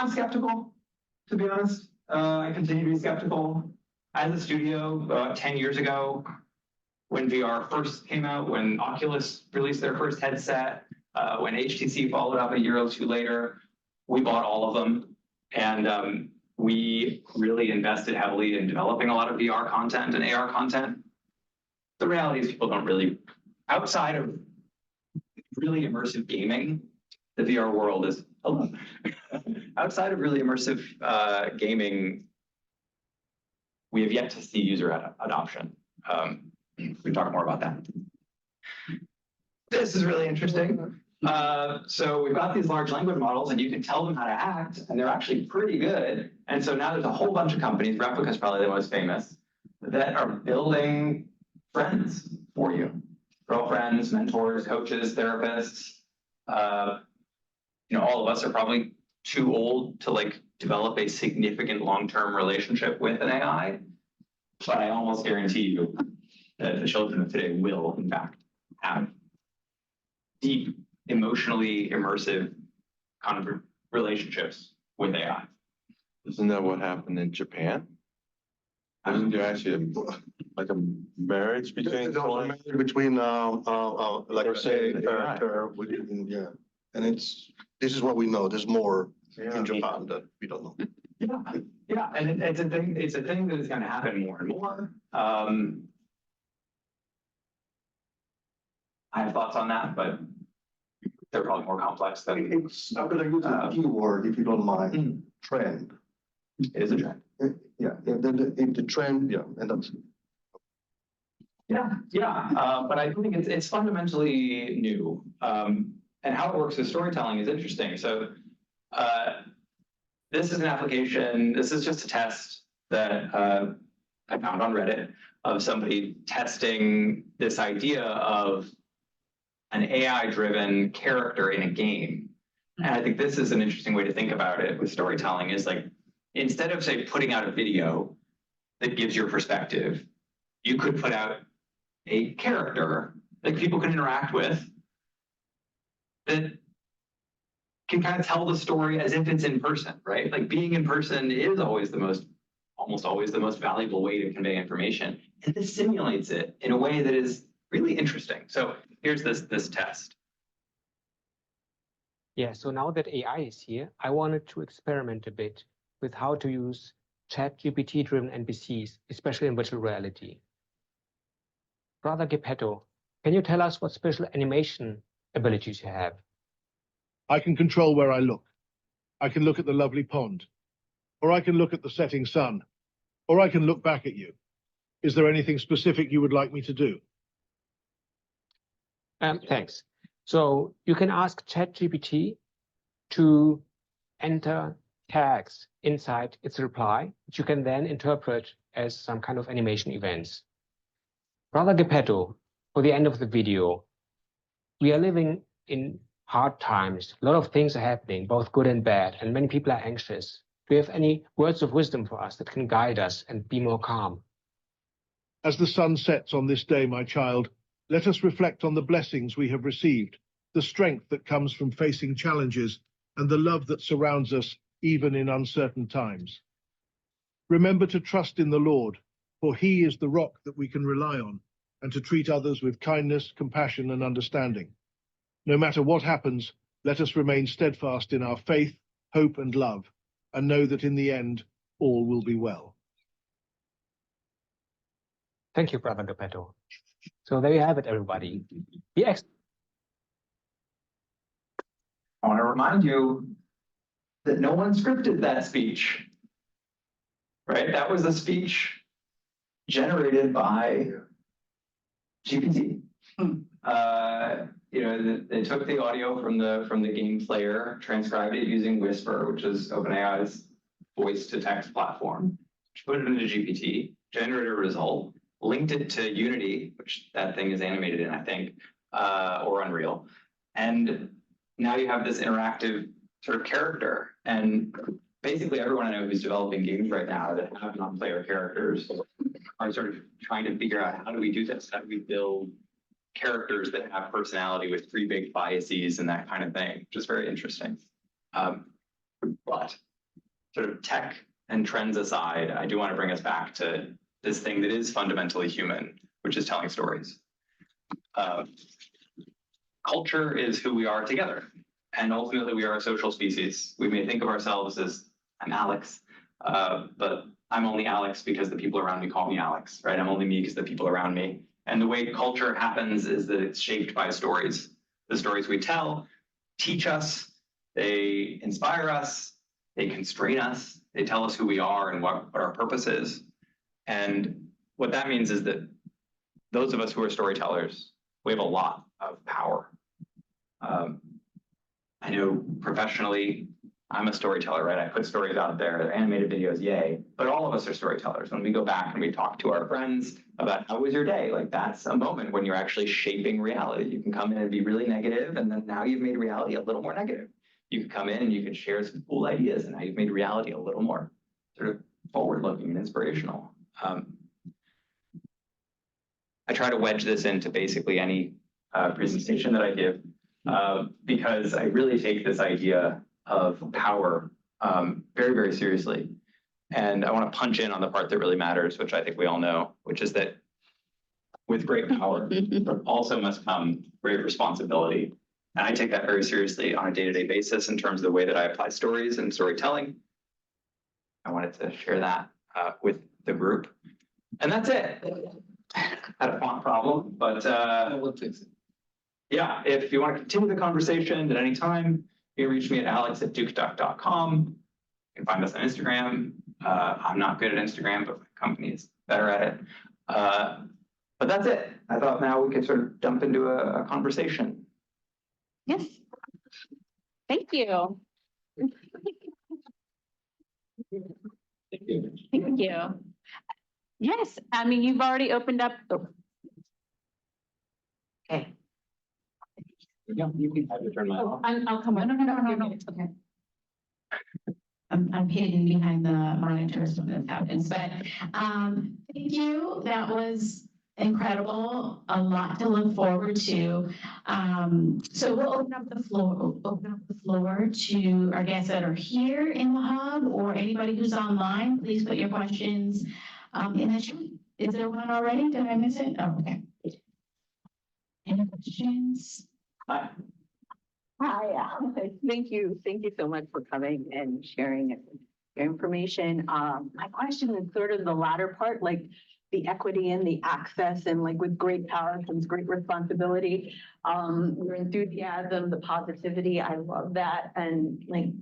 skeptical, to be honest. I continue to be skeptical. As a studio, about 10 years ago, when VR first came out, when Oculus released their first headset, when HTC followed up a year or two later, we bought all of them. And we really invested heavily in developing a lot of VR content and AR content. The reality is people don't really, outside of really immersive gaming, the VR world is, hello. Outside of really immersive gaming, we have yet to see user adoption. We can talk more about that. This is really interesting. So we've got these large language models and you can tell them how to act and they're actually pretty good. And so now there's a whole bunch of companies, Replica is probably the most famous, that are building friends for you. Girlfriends, mentors, coaches, therapists. All of us are probably too old to like develop a significant long-term relationship with an AI, but I almost guarantee you that the children of today will, in fact, have deep, emotionally immersive kind of relationships with AI. Isn't that what happened in Japan? Isn't there actually like a marriage between toys? Between, like I say, Person and character, yeah. And this is what we know. There's more in Japan that we don't know. Yeah, and it's a thing that is going to happen more and more. I have thoughts on that, but they're probably more complex than I'm gonna use a keyword, if you don't mind, trend. it is a trend. Yeah, the trend, yeah, and that's. But I think it's fundamentally new. And how it works with storytelling is interesting. So this is an application, this is just a test that I found on Reddit of somebody testing this idea of an AI-driven character in a game. And I think this is an interesting way to think about it with storytelling is like, instead of say putting out a video that gives your perspective, you could put out a character that people can interact with that can kind of tell the story as if it's in person, right? Like being in person is always almost always the most valuable way to convey information. And this simulates it in a way that is really interesting. So here's this test. Yeah, so now that AI is here, I wanted to experiment a bit with how to use ChatGPT-driven NPCs, especially in virtual reality. Brother Geppetto, can you tell us what special animation abilities you have? I can control where I look. I can look at the lovely pond, or I can look at the setting sun, or I can look back at you. Is there anything specific you would like me to do? Thanks. So you can ask ChatGPT to enter tags inside its reply, which you can then interpret as some kind of animation events. Brother Geppetto, for the end of the video, we are living in hard times. A lot of things are happening, both good and bad, and many people are anxious. Do you have any words of wisdom for us that can guide us and be more calm? As the sun sets on this day, my child, let us reflect on the blessings we have received, the strength that comes from facing challenges, and the love that surrounds us even in uncertain times. Remember to trust in the Lord, for He is the rock that we can rely on, and to treat others with kindness, compassion, and understanding. No matter what happens, let us remain steadfast in our faith, hope, and love, and know that in the end, all will be well. Thank you, Brother Geppetto. So there you have it, everybody. I want to remind you that no one scripted that speech, right? That was a speech generated by GPT. They took the audio from the game player, transcribed it using Whisper, which is OpenAI's voice-to-text platform, put it into GPT, generated a result, linked it to Unity, which that thing is animated in, I think, or Unreal. And now you have this interactive sort of character. And basically everyone I know who's developing games right now that have non-player characters are sort of trying to figure out how do we do this? How do we build characters that have personality with pretty big biases and that kind of thing, which is very interesting. But sort of tech and trends aside, I do want to bring us back to this thing that is fundamentally human, which is telling stories. Culture is who we are together. And ultimately, we are a social species. We may think of ourselves as, I'm Alex, but I'm only Alex because the people around me call me Alex, right? I'm only me because the people around me. And the way culture happens is that it's shaped by stories. The stories we tell teach us, they inspire us, they constrain us, they tell us who we are and what our purpose is. And what that means is that those of us who are storytellers, we have a lot of power. I know professionally, I'm a storyteller, right? I put stories out there, animated videos, yay. But all of us are storytellers. When we go back and we talk to our friends about how was your day, like that's a moment when you're actually shaping reality. You can come in and be really negative, and then now you've made reality a little more negative. You can come in and you can share some cool ideas, and now you've made reality a little more sort of forward-looking and inspirational. I try to wedge this into basically any presentation that I give because I really take this idea of power very, very seriously. And I want to punch in on the part that really matters, which I think we all know, which is that with great power also must come great responsibility. And I take that very seriously on a day-to-day basis in terms of the way that I apply stories and storytelling. I wanted to share that with the group. And that's it. Had a font problem, but yeah, if you want to continue the conversation at any time, you can reach me at alex@dukeduck.com. You can find us on Instagram. I'm not good at Instagram, but my company is better at it. But that's it. I thought now we could sort of jump into a conversation. Yes. Thank you. Thank you. Yes, I mean, you've already opened up. Okay. Yeah, you can have to turn my off. I'll come on. No. Okay. I'm hidden behind the monitors when this happens, but thank you. That was incredible. A lot to look forward to. So we'll open up the floor to our guests that are here in the hub or anybody who's online. Please put your questions in the chat. Is there one already? Did I miss it? Oh, okay. Any questions? Hi. Hi, thank you so much for coming and sharing your information. My question is sort of the latter part, like the equity and the access, and like with great power comes great responsibility. Your enthusiasm, the positivity, I love that. And like,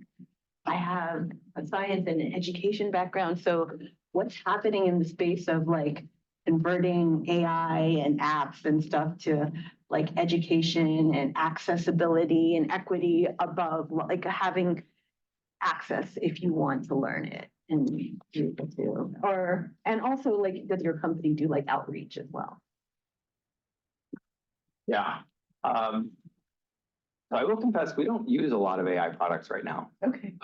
I have a science and an education background, so what's happening in the space of like converting AI and apps and stuff to like education and accessibility and equity above like having access if you want to learn it and be able to, or, and also like, does your company do like outreach as well? Yeah. So I will confess, we don't use a lot of AI products right now. Okay.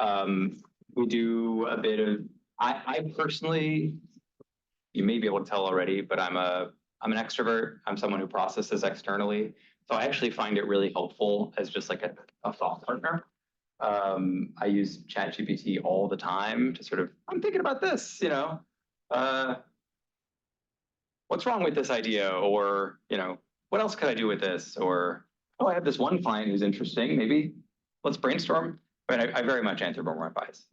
We do a bit of, I personally, you may be able to tell already, but I'm an extrovert. I'm someone who processes externally. So I actually find it really helpful as just like a thought partner. I use ChatGPT all the time to sort of, I'm thinking about this, you know, what's wrong with this idea? Or, you know, what else could I do with this? Or, oh, I have this one client who's interesting. Maybe let's brainstorm. I mean, I very much anthropomorphize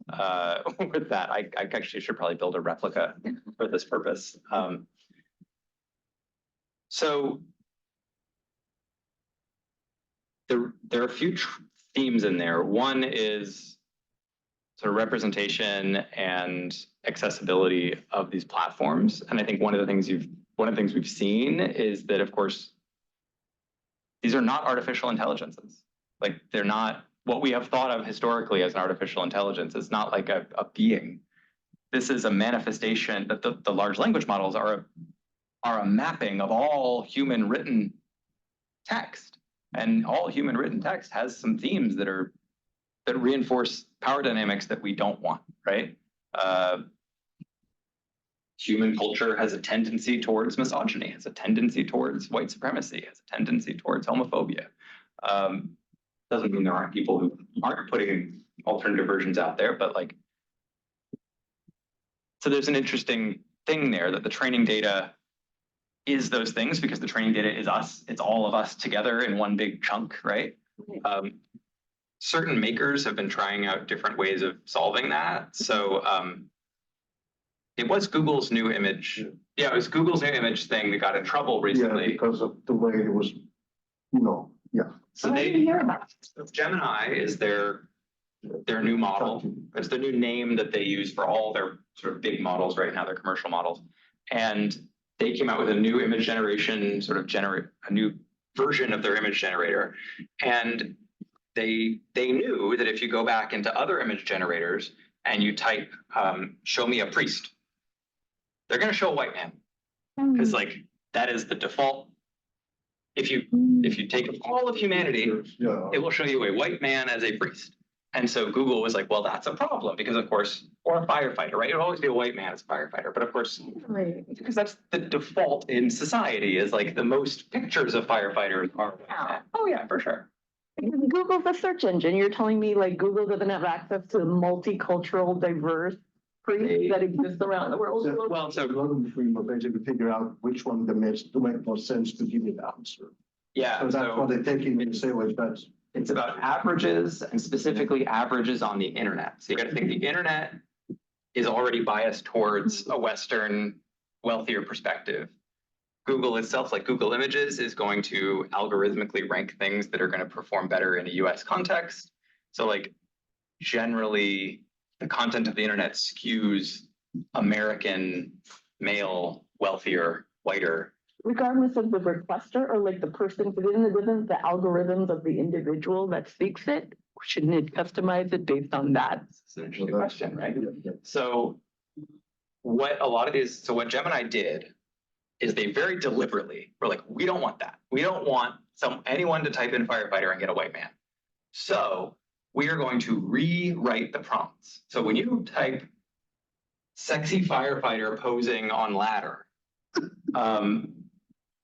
with that. I actually should probably build a replica for this purpose. So there are a few themes in there. One is sort of representation and accessibility of these platforms. And I think one of the things we've seen is that, of course, these are not artificial intelligences. Like they're not what we have thought of historically as an artificial intelligence. It's not like a being. This is a manifestation that the large language models are a mapping of all human written text. And all human written text has some themes that are that reinforce power dynamics that we don't want, right? Human culture has a tendency towards misogyny, has a tendency towards white supremacy, has a tendency towards homophobia. Doesn't mean there aren't people who aren't putting alternative versions out there, but like, so there's an interesting thing there that the training data is those things because the training data is us. It's all of us together in one big chunk, right? Certain makers have been trying out different ways of solving that. So it was Google's new image. Yeah, it was Google's new image thing that got in trouble Yeah, recently. because of the way it was, yeah. So Gemini is their new model. It's the new name that they use for all their sort of big models right now, their commercial models. And they came out with a new image generation, a new version of their image generator. And they knew that if you go back into other image generators and you type, show me a priest, they're going to show a white man. Because like, that is the default. If you take all of humanity, it will show you a white man as a priest. And so Google was like, well, that's a problem because of course, or a firefighter, right? It'll always be a white man as a firefighter. But of course, because that's the default in society is like the most pictures of firefighters are. Oh yeah, for sure. Google's a search engine. You're telling me like Google doesn't have access to multicultural, diverse priests that exist around the world? Well, so between basically figure out which one that makes to make more sense to give you the answer. Yeah. So that's what they're taking when you say what's best. It's about averages and specifically averages on the internet. So you got to think the internet is already biased towards a Western, wealthier perspective. Google itself, like Google Images, is going to algorithmically rank things that are going to perform better in a US context. So like generally the content of the internet skews American, male, wealthier, whiter. Regardless of the requester or like the person within the algorithms of the individual that speaks it, shouldn't it customize it based on that? It's an interesting question, right? So what Gemini did is they very deliberately were like, we don't want that. We don't want anyone to type in firefighter and get a white man. So we are going to rewrite the prompts. So when you type sexy firefighter posing on ladder,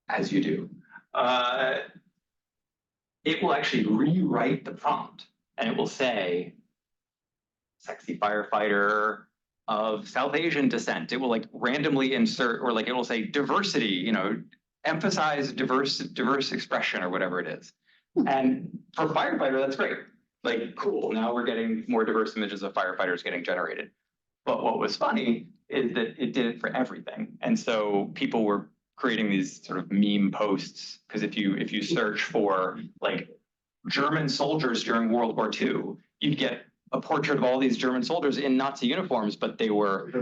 as you do, it will actually rewrite the prompt and it will say sexy firefighter of South Asian descent. It will like randomly insert, or like it will say diversity, emphasize diverse expression or whatever it is. And for firefighter, that's great. Like, cool, now we're getting more diverse images of firefighters getting generated. But what was funny is that it did it for everything. And so people were creating these sort of meme posts, because if you search for like German soldiers during World War II, you'd get a portrait of all these German soldiers in Nazi uniforms, but they were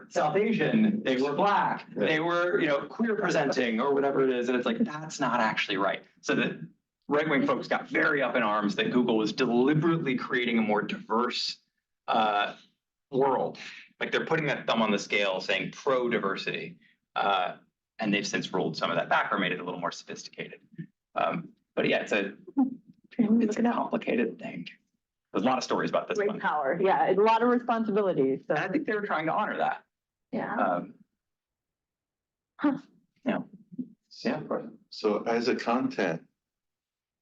South Asian, they were Black, they were queer presenting or whatever it is, and it's like that's not actually right. So the right-wing folks got very up in arms that Google was deliberately creating a more diverse world. Like they're putting that thumb on the scale, saying pro-diversity. And they've since rolled some of that back or made it a little more sophisticated. But yeah, it's a complicated thing. There's a lot of stories about this one. Great power. Yeah, it's a lot of responsibilities. So. And I think they were trying to honor that. Yeah. Yeah, of course. So as a content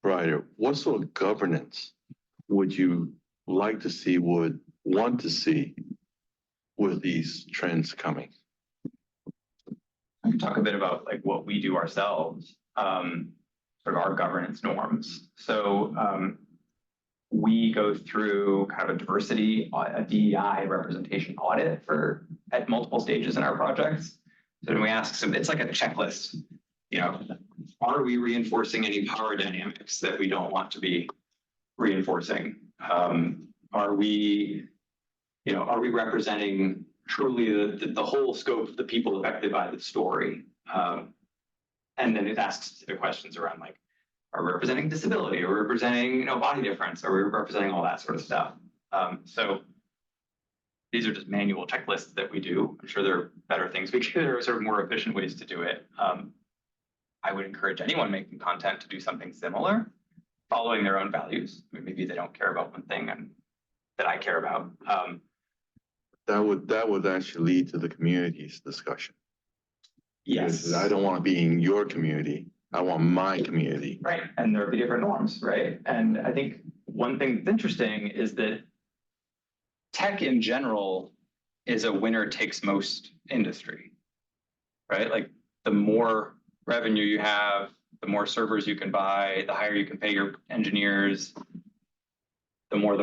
writer, what sort of governance would you like to see, would want to see with these trends coming? I can talk a bit about like what we do ourselves, sort of our governance norms. So we go through kind of a diversity, a DEI representation audit at multiple stages in our projects. So when we ask, it's like a checklist, are we reinforcing any power dynamics that we don't want to be reinforcing? Are we representing truly the whole scope of the people affected by the story? And then it asks specific questions around like, are we representing disability? Are we representing body difference? Are we representing all that sort of stuff? So these are just manual checklists that we do. I'm sure there are better things we could do. There are sort of more efficient ways to do it. I would encourage anyone making content to do something similar. following their own values. I mean, maybe they don't care about one thing and that I care about. That would actually lead to the community's discussion. Yes. Because I don't want to be in your community. I want my community. Right, and there'll be different norms, right? And I think one thing that's interesting is that tech in general is a winner takes most industry, right? Like the more revenue you have, the more servers you can buy, the higher you can pay your engineers, the more,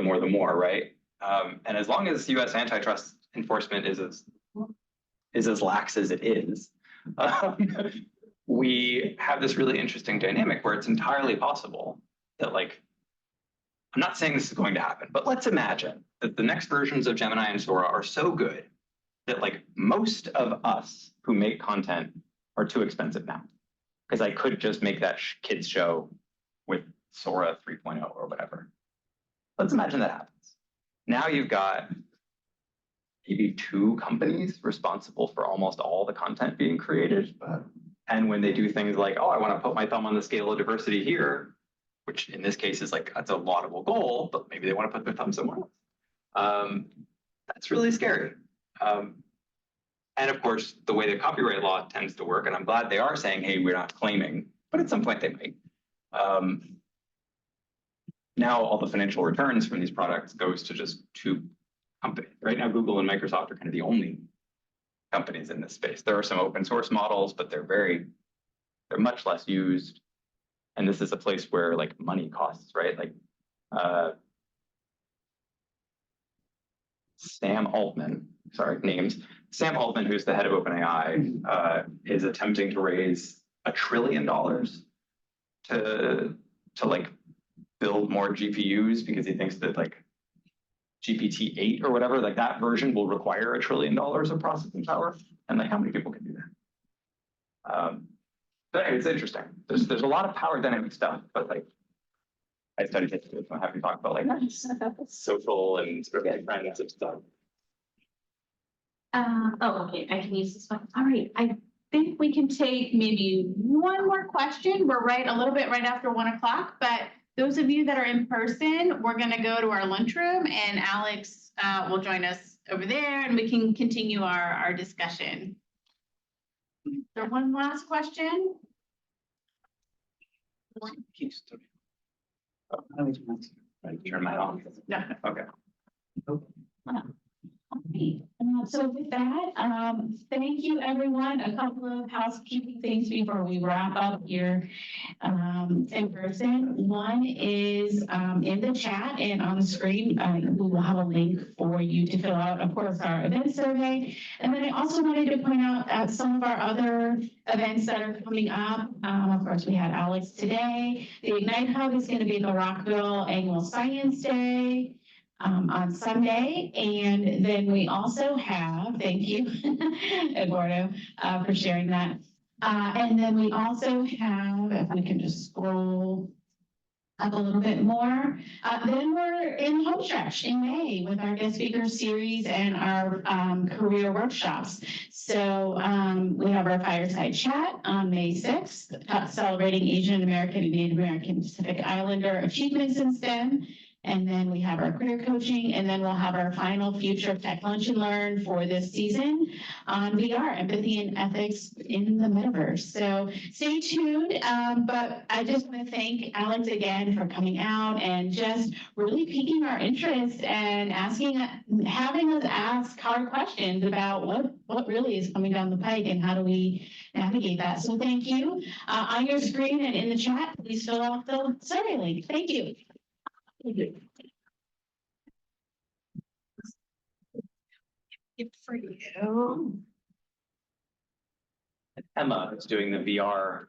right? And as long as US antitrust enforcement is as lax as it is, we have this really interesting dynamic where it's entirely possible that, like, I'm not saying this is going to happen, but let's imagine that the next versions of Gemini and Sora are so good that, like, most of us who make content are too expensive now. Because I could just make that kids show with Sora 3.0 or whatever. Let's imagine that happens. Now you've got maybe 2 companies responsible for almost all the content being created. And when they do things like, oh, I want to put my thumb on the scale of diversity here, which in this case is like, that's a laudable goal, but maybe they want to put their thumb somewhere else. That's really scary. And of course, the way the copyright law tends to work, and I'm glad they are saying, hey, we're not claiming, but at some point they might. Now all the financial returns from these products goes to just 2 companies. Right now, Google and Microsoft are kind of the only companies in this space. There are some open source models, but they're much less used. And this is a place where, like, money costs, right? Like Sam Altman, sorry, names. Sam Altman, who's the head of OpenAI, is attempting to raise $1 trillion to like build more GPUs because he thinks that, like, GPT-8 or whatever, like that version will require $1 trillion of processing power. And like, how many people can do that? But anyway, it's interesting. There's a lot of power dynamic stuff, but like, I studied history, so I'm happy to talk about like social and sort of trends and stuff. Oh, okay, I can use this one. All right, I think we can take maybe one more question. We're a little bit right after 1 o'clock, but those of you that are in person, we're gonna go to our lunchroom and Alex will join us over there and we can continue our discussion. Is there one last question? Turn my on. No. Okay. So with that, thank you, everyone. A couple of housekeeping things before we wrap up here in person. One is in the chat and on the screen, we will have a link for you to fill out, of course, our event survey. And then I also wanted to point out that some of our other events that are coming up, of course, we had Alex today. The Ignite Hub is going to be the Rockville Annual Science Day on Sunday. And then we also have, thank you, Eduardo, for sharing that. And then we also have, if we can just scroll up a little bit more, then we're in home stretch in May with our guest speaker series and our career workshops. So we have our fireside chat on May 6th, celebrating Asian American and Native American Pacific Islander achievements in STEM. And then we have our career coaching, and then we'll have our final Future of Tech Lunch and Learn for this season on VR, empathy and ethics in the metaverse. So stay tuned. But I just want to thank Alex again for coming out and just really piquing our interest and having us ask hard questions about what really is coming down the pike and how do we navigate that. So thank you. On your screen and in the chat, please fill out the survey link. Thank you. Good for you. Emma is doing the VR